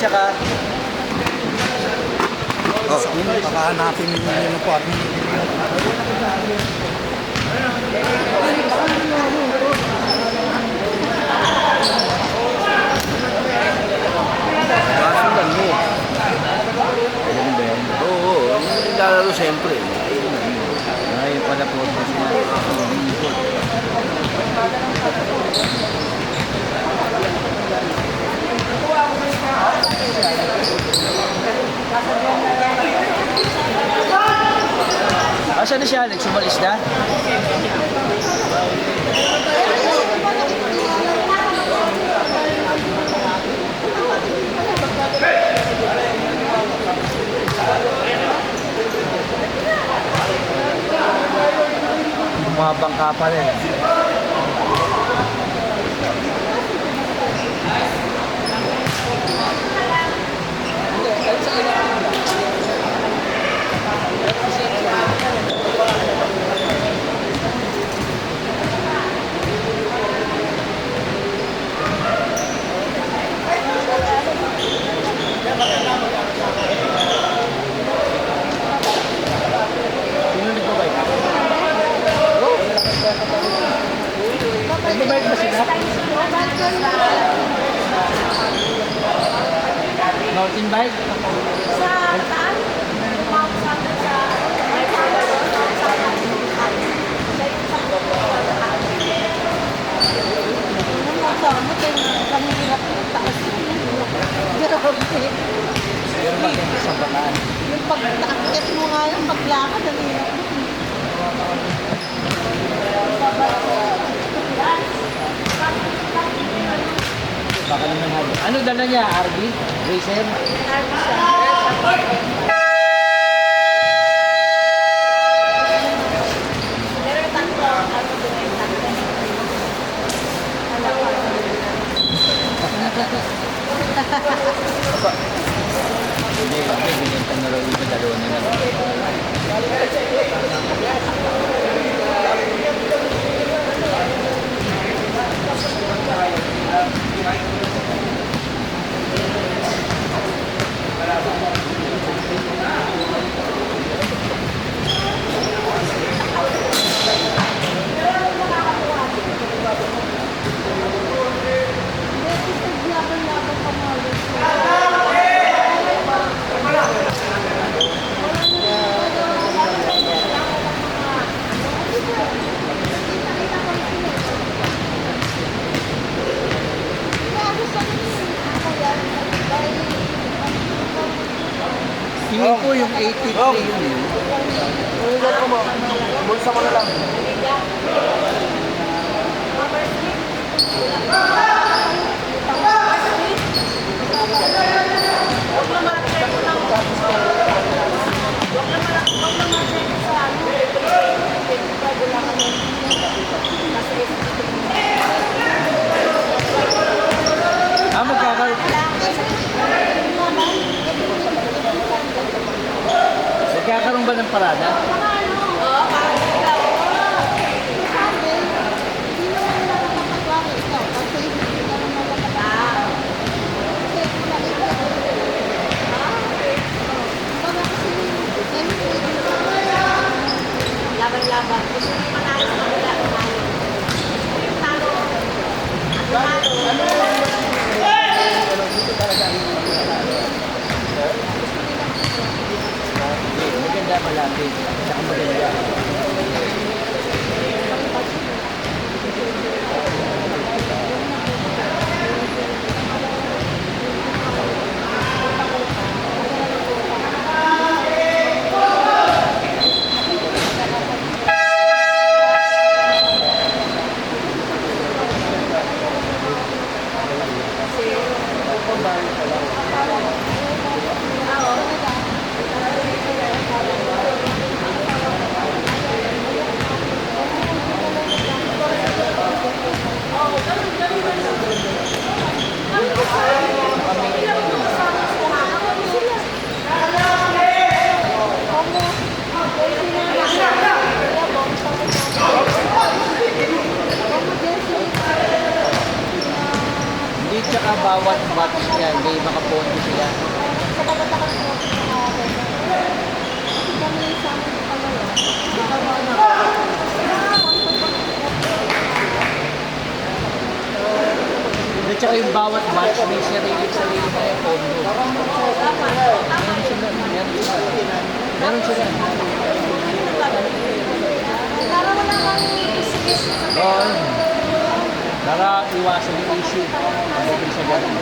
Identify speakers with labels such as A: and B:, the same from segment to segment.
A: Tsaka,
B: Kakahanapin yung uniform.
A: kasundan mo. Ganun ba yan? Oo, yung lalaro siyempre. Ay, pala po. Asan na si Alex? Umalis na? Bumabangka pa rin. Nagbabayad ba sila? Mountain bike?
C: Sa taan?
A: Pero maganda sa bataan.
C: Yung pag-akit mo nga yung paglakad, ang hirap.
A: Baka naman hali. Ano dala niya? RV? Racer? Hindi, binenta na raw ito, dalawa na lang.
B: Tingin ko yung 83 yun eh.
A: Bulsa mo na lang. Magkakaroon ba ng parada?
C: Oo, parang ikaw. Sabi, hindi naman nila nakapagwari ikaw. Kasi hindi ka naman nakapagwari. Kasi wala ikaw. Baga kasi laban-laban. Gusto nyo manalo sa kanila. Yung talo.
A: Maganda malapit. Tsaka maganda. Tsaka bawat batch niya, may makaponti sila.
C: kami sa amin sa pamalo.
B: At saka yung bawat batch may sarili-sarili na yung pondo. Meron sila.
C: Para wala kang isis sa
A: Oo.
B: Para iwasan yung issue. Pagdating sa ganun.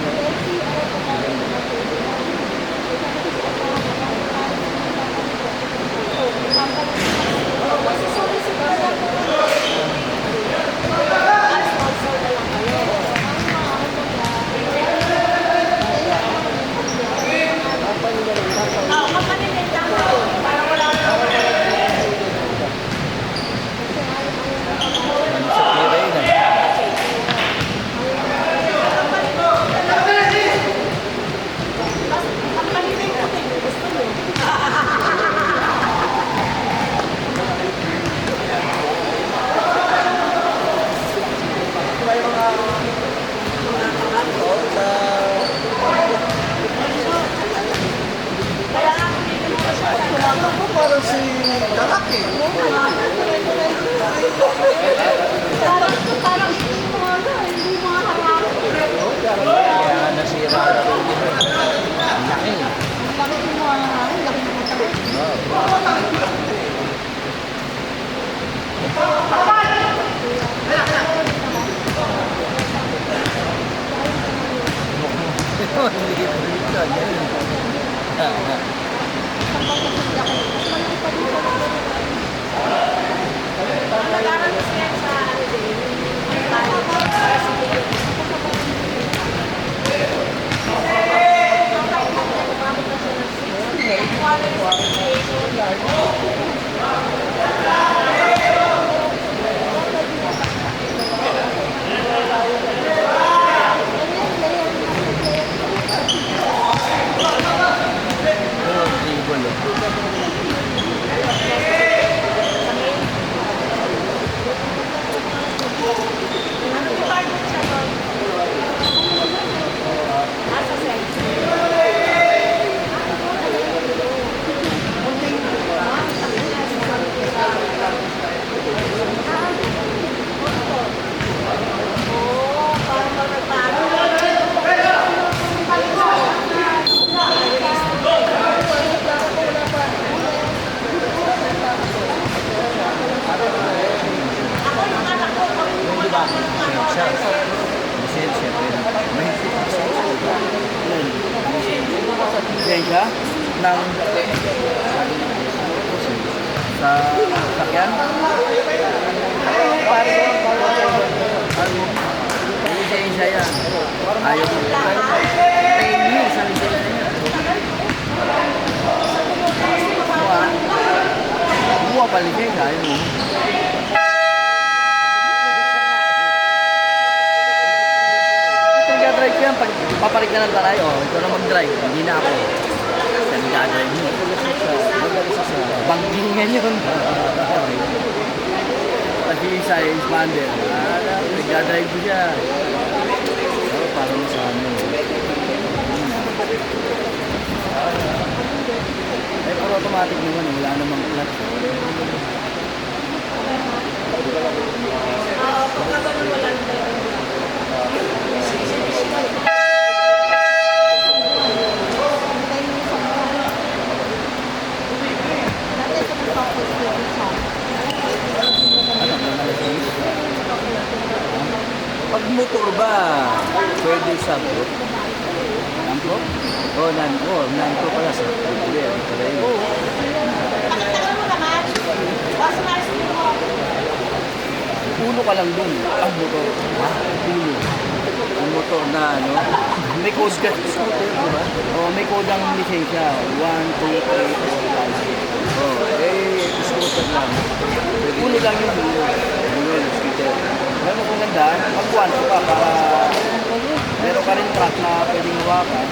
A: Ano sa pira yun eh.
B: Parang si Darak eh.
C: Parang hindi mo harap.
A: Kaya nga nasira na rin yun eh. Ang laki eh.
C: Bakit mo harap? Laki mo harap.
A: Hindi dito. Oo, table eh. Yung di ba? Lisensya. Lisensya. Mahigpit ang lisensya. Lisensya ng sa sakyan. Lisensya yan. Ayaw mo. 10 years ang lisensya niya. Buwa pa lisensya. Ayaw mo. Drive ko yan, pag papalit ka ng taray, oh, ikaw na mag-drive, hindi na ako. Kasi nag-drive mo. Banggingan yun. Pati isa, expander. Nag-drive ko siya. Pero parang sa ano. Eh, pero automatic naman, wala namang clutch. Pag motor ba, pwede sa group? Nampo? Oh, nanpo pala sa pwede. Puno ka lang dun, ang motor. Ha? Puno. Ang motor na ano, may code ka. Scooter, di ba? Oh, may code ang lisensya. 1, 2, 3, 4, 5. Oh, scooter lang. Puno lang yung puno. Puno yung scooter. Pero kung ganda, mag-1 ka para meron ka rin track na pwedeng hawakan.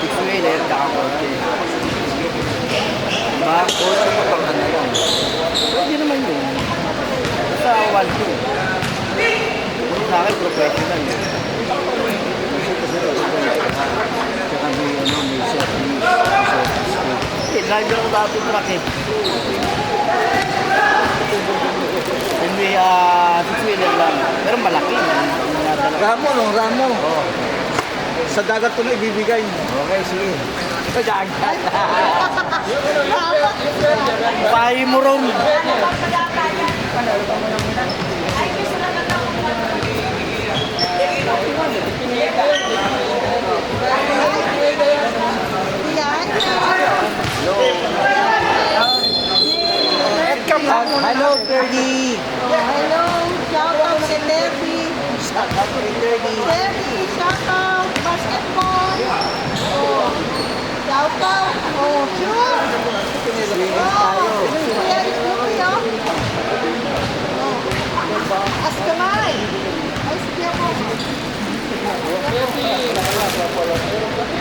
A: X-wheeler, kakakorte. Diba? O sa kapagkan na lang. Pwede naman yun. Basta 1-2. Sa akin, professional. Tsaka may service. Pwede driver ko dati truck eh. Hindi, six-wheeler lang. Pero malaki.
B: Ramo, no? Ramo.
A: Oo.
B: Sa dagat ko na ibibigay.
A: Okay, sige. Sa dagat.
C: Tama.
A: Pahay mo ron.
C: Yan.
B: Hello, Fergie.
C: Hello. Shout out si Debbie.
B: Shout out kay Fergie.
C: Debbie, shout out. Basketball. Oh. Shout out. Oh, sure. Oh, Kuya Snoopy, oh. Oh. Askamay. Ay, sige ako.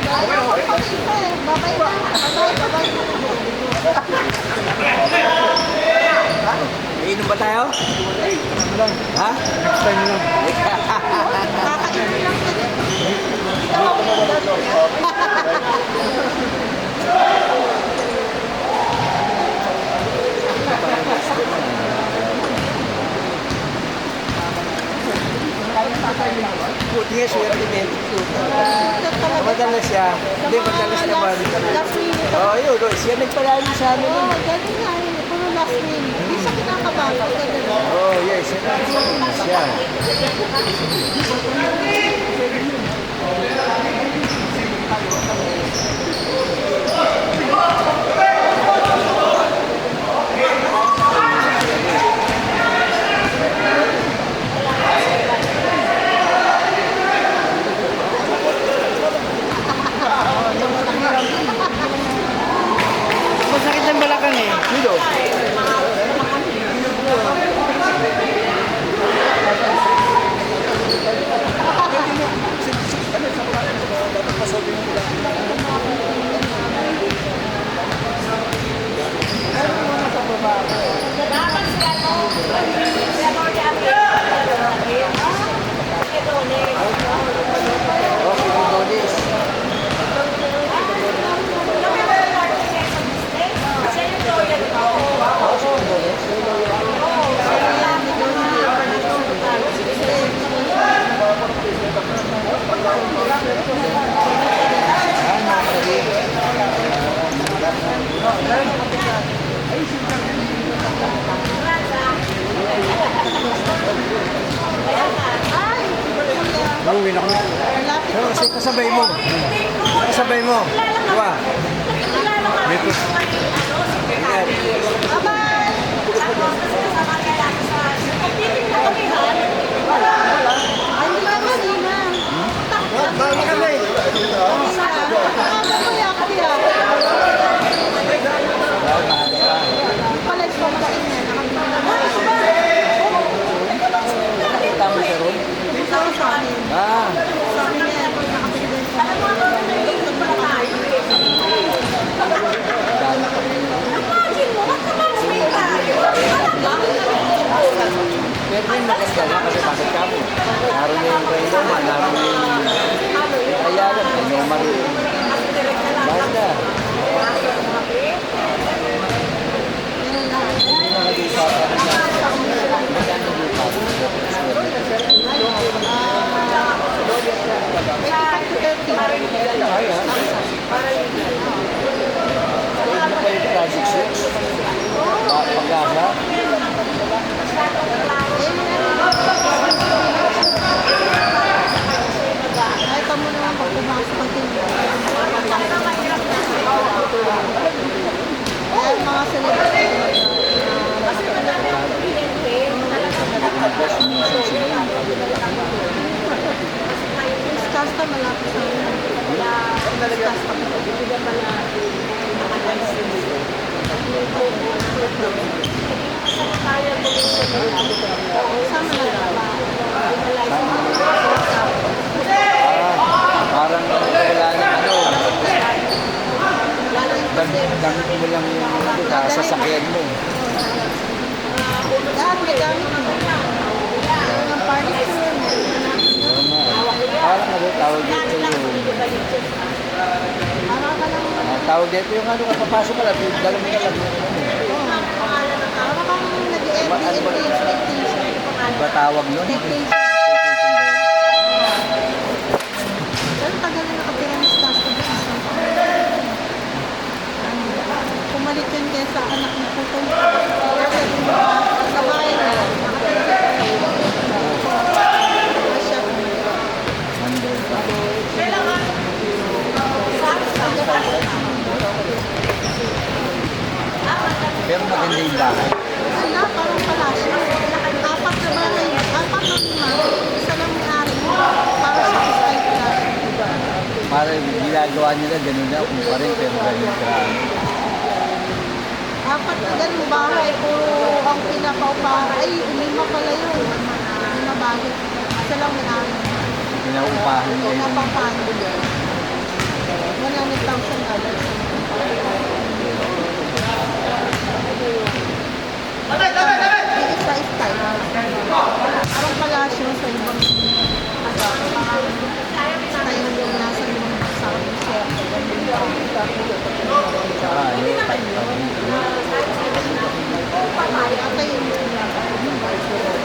C: Ayaw, pag-iba eh. Babay na. Babay.
A: Iinom ba tayo? Ha?
B: Next time lang.
C: Kakainin lang yan eh. Ikaw ang ulan.
B: Buti nga siya din. Madalas siya. Hindi, madalas naman.
C: Last minute.
B: Oo, yun. Siya nagpalalo sa amin.
C: Oo, ganun nga yun. Puro last minute. Hindi siya kinakabago. Ganun.
B: Oh, yes. Siya.
A: Masakit ang balakang eh.
B: Dito.
C: Ay, kuya.
B: Nauwi na kami.
C: Malapit
B: Pero kasi kasabay mo. Kasabay mo. Diba? Dito. Ayan.
C: Bye-bye. Ay, wala na, di na.
B: Bawal kami.
C: Kuya. Palis ko kain na.
A: Nakita mo siya ron?
C: Tama sa amin.
A: Ah.
C: Sabi niya, nakabili din sa
A: Pero yung maganda na kasi bakit kamo? Naroon na yung Raynoma, naroon na yung Ayala, Raynoma rin. Basta. Hindi nakag-usapan na. Magkano lupa? Ano pa yung project six? Pag-asa?
C: Ay, tamo naman pag pumasok ang tinyo. Ay, mga celebrity. Discuss na malapit sa inyo. Discuss na. Sama na lang.
A: Parang wala na ano.
C: Lalo yung
A: Damit mo lang yung sasakyan mo.
C: lahat may gamit mo. Ang party tour mo.
A: Parang ano tawag dito yung
C: Para ka lang
A: Tawag dito yung ano, kapapasok ka lang, dala mo na lang.
C: Para kang nag-Airbnb staycation.
A: Iba tawag nun?
C: Staycation. Pero tagal na nakatira ni Stasio doon. Pumalit yun kaya sa anak na putol. Kasi sa bahay na, nakatira siya.
A: Pero maganda yung bahay.
C: Wala, parang palasyo. Apat na bahay, apat na lima. Isa lang may-ari mo. Para sa style palasyo.
A: Para ginagawa nila, ganun na, kung pa rin, pero ganun ka.
C: Apat na ganun bahay. Puro ang pinapaupahan. Ay, lima pala yun. Lima bahay. Isa lang may-ari mo.
A: Pinaupahan nila yung
C: Napapahan mo yun. $100,000. Isa style. Parang palasyo sa ibang style yung nasa ibang sa share.
A: tsaka,
C: Ata yun.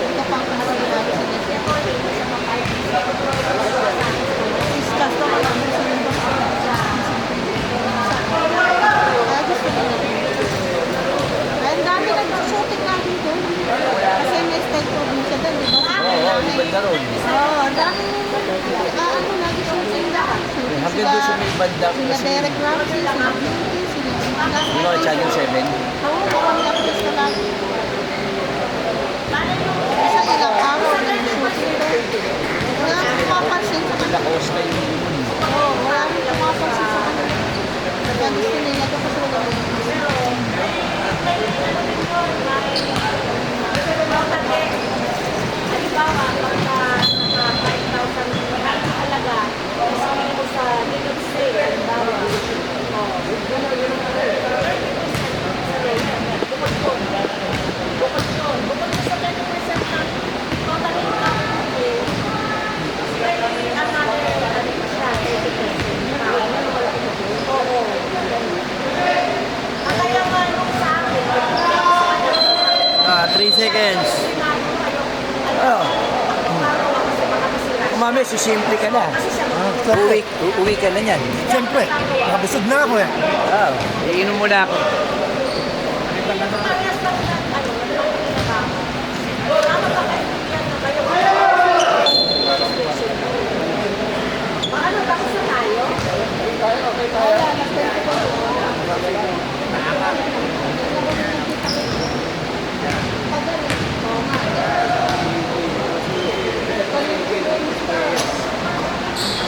C: Ito pang kasilahan sa discuss na kami sa ibang kaya gusto nila. Kaya ang dami nag-shooting natin doon. Kasi may style probinsya doon, di ba?
A: Oo, yung banda ron.
C: Oo, ang dami ano, nag-shooting lahat.
A: Hanggang doon sa may banda
C: Sila
A: kasi,
C: Derek Ramsey, sila Beauty, sila
A: you know, Channel 7.
C: Oo, parang lapis ka lagi. Sa ilang araw, nag-shooting doon. Wala akong pumapansin sa kanila.
A: Lakos na yung
C: Oo, wala akong pumapansin sa kanila. Kaya gusto nila ito kasi wala
A: Ah, 3 seconds. Oh. Mami, sisimple ka na. Uwi ka na yan.
B: Siyempre, nakabusog na ako eh.
A: Ah, iinom muna ako.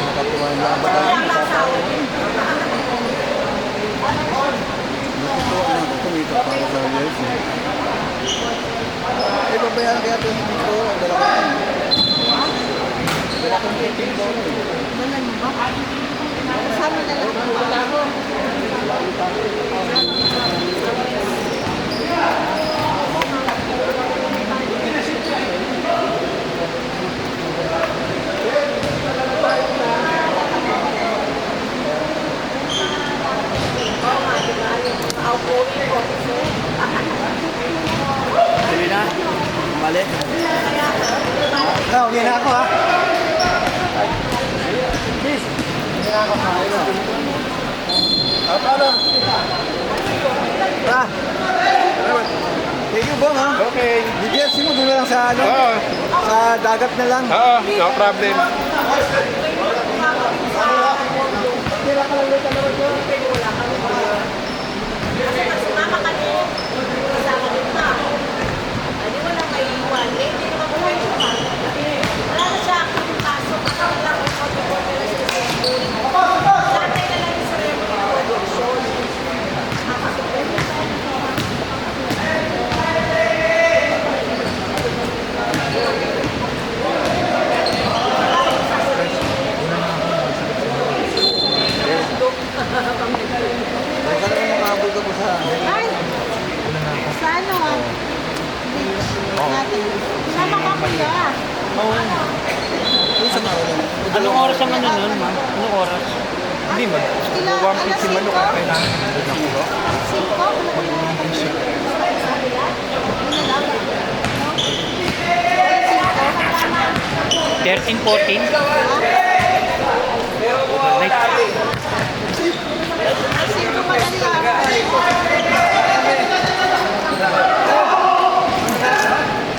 A: Nakatuwa na ang batang. Natutuwa na ako kumita para sa years. Eh, babayaran kaya ito yung dito. Ang dalawa. Wala kang taping doon.
C: Wala niyo ba? Kasama na lang ang bago.
A: Sili na? Mali?
B: Okay na ako ha. Please. Hindi na ako kain na. Paano? Thank you, Bong, ha?
D: Okay.
B: DBFC mo doon na lang sa ano?
D: Oo.
B: Sa dagat na lang.
D: Oo, no problem.
B: Huwag ka naman makabog ako sa...
C: Ay! Sa ano ha? Beach. Natin. Sama ka kuya.
B: Sa mga
A: Anong oras ang ano nun, ma? Anong oras?
B: Hindi ba?
C: Ilan?
B: One
C: Alas
B: piece manok,
C: 5?
B: kailangan.
C: 5? Alas
A: 13, 14. Overnight.
C: 5 madali araw.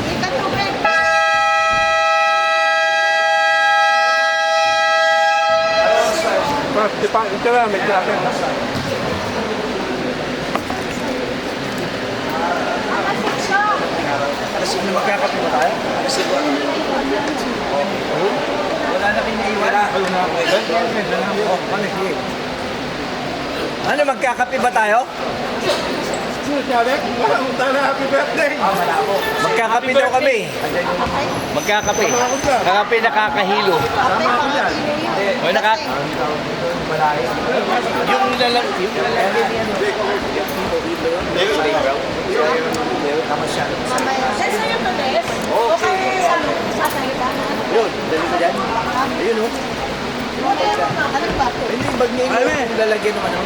C: Ikat mo, Ben.
B: Ito lang, may jacket.
A: Alas 5 magkakape ba tayo? Alas 5. Wala na kinaiwan. Ano, magkakape ba tayo?
B: Happy birthday!
A: Magkakape daw kami. Magkakape. Kakape nakakahilo.
C: Ate, pangatilo yun.
A: O, yung lalang,
C: Mamaya. Saan yung tulis? Okay, sasakita.
A: yun, dali ko dyan. Ayun o.
C: Anong bato?
A: Hindi yung bag niya yung lalagyan ng ano.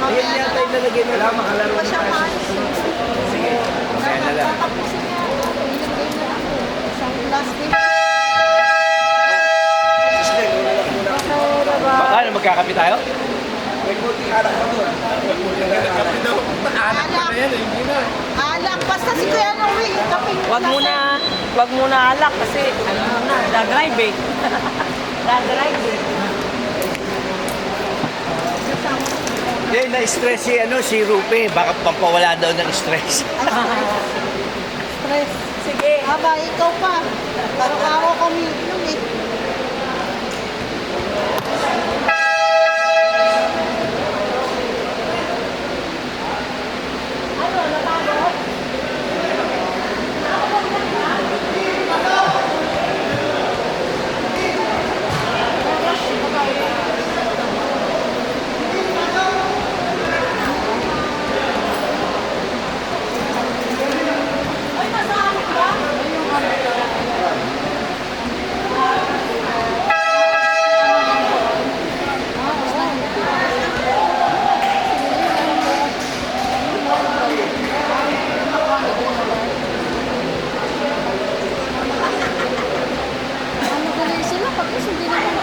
A: Ayun
C: Mamaya
A: yata yung lalagyan ng ano. Makalaro
C: pa siya
A: na tayo.
C: maalis.
A: Sige, mamaya na lang.
C: Tatapusin niya. Ilagay na lang. Isang last game.
A: Ano, magkakape tayo?
C: Alak, basta si Kuya Noe, yung kaping
D: Wag muna alak kasi ano na, da-drive eh. Da-drive eh.
A: Hindi, na-stress si Rupe. Baka pampawala daw ng stress.
C: Stress.
D: Sige.
C: Aba, ikaw pa. Araw-araw kami inom eh. Ano galing sila pag hindi naman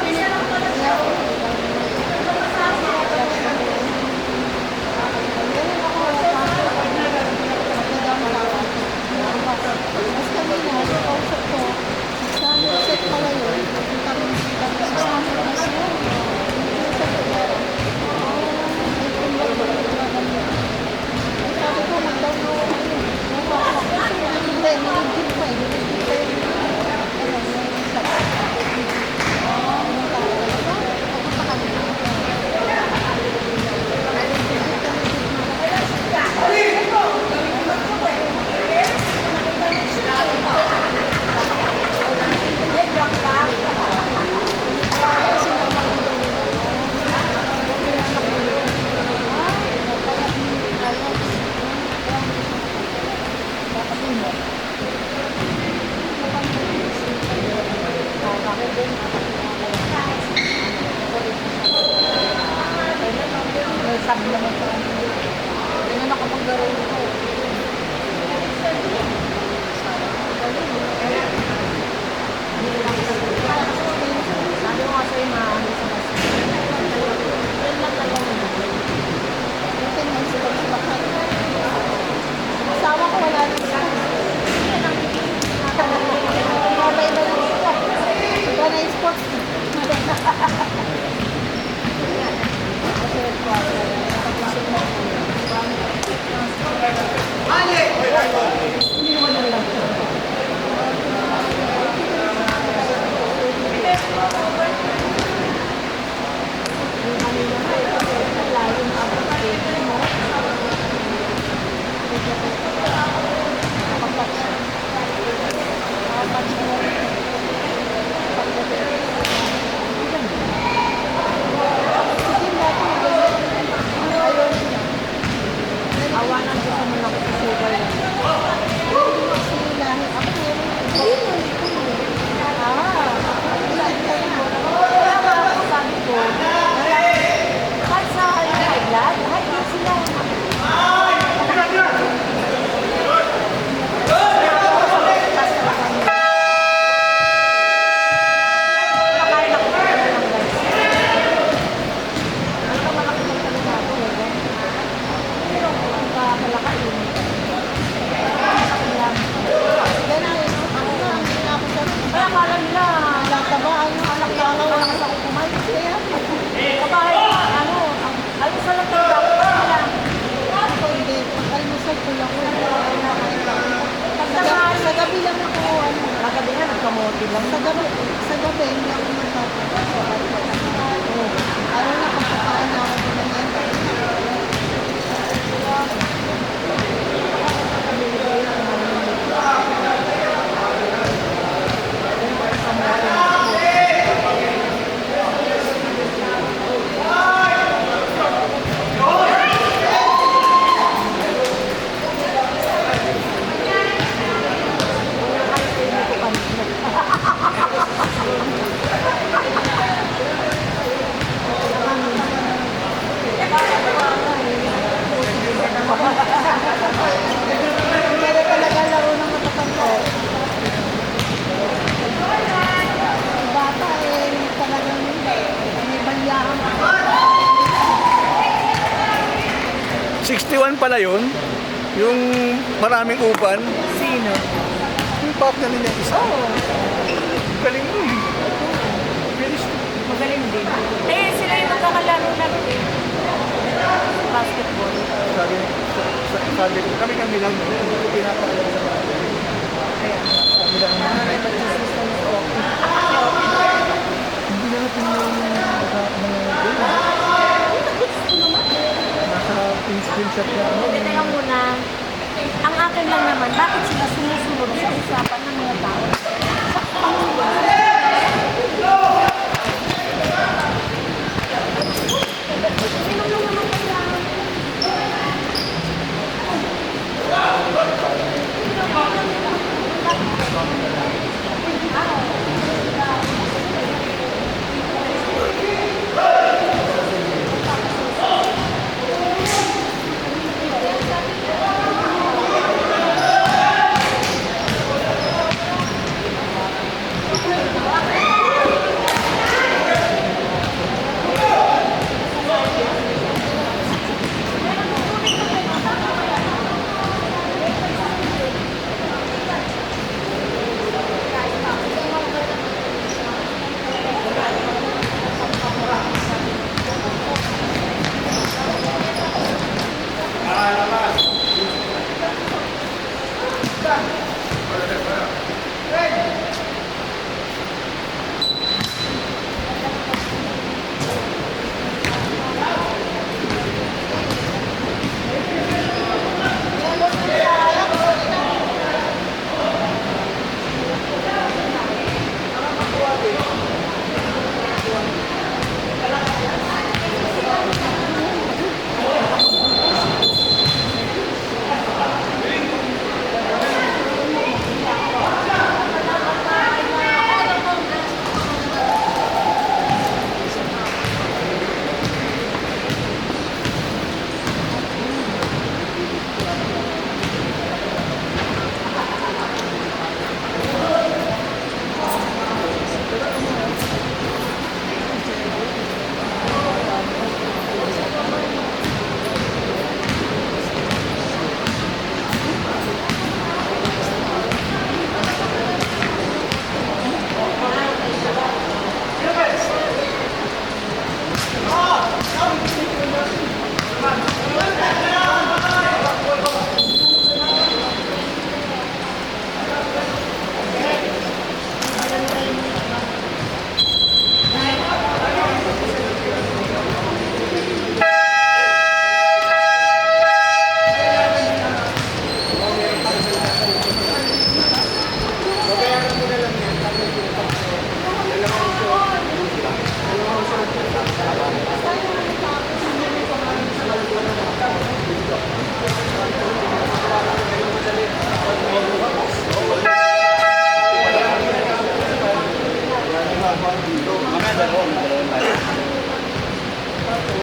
D: Sabi naman ko. Hindi na nakapaglaro nito. Sabi ko nga sa'yo na ano sa mas.
C: Asawa ko wala na siya. Mabay na lang siya. Iba na yung sports. Kasi
E: 61 pala yun. Yung maraming uban.
D: Sino?
E: Yung partner niya isa. Galing mo eh.
D: Magaling din. Eh, sila yung magkakalaro-laro eh. Basketball.
E: Sabi ko, kami lang. Hindi ko pinapakala sa mga.
D: Kaya.
E: Kami lang. Hindi na natin yung nasa screenshot na ano.
D: Hindi lang muna. Ang akin lang naman, bakit sila sumusunod sa usapan ng mga tao?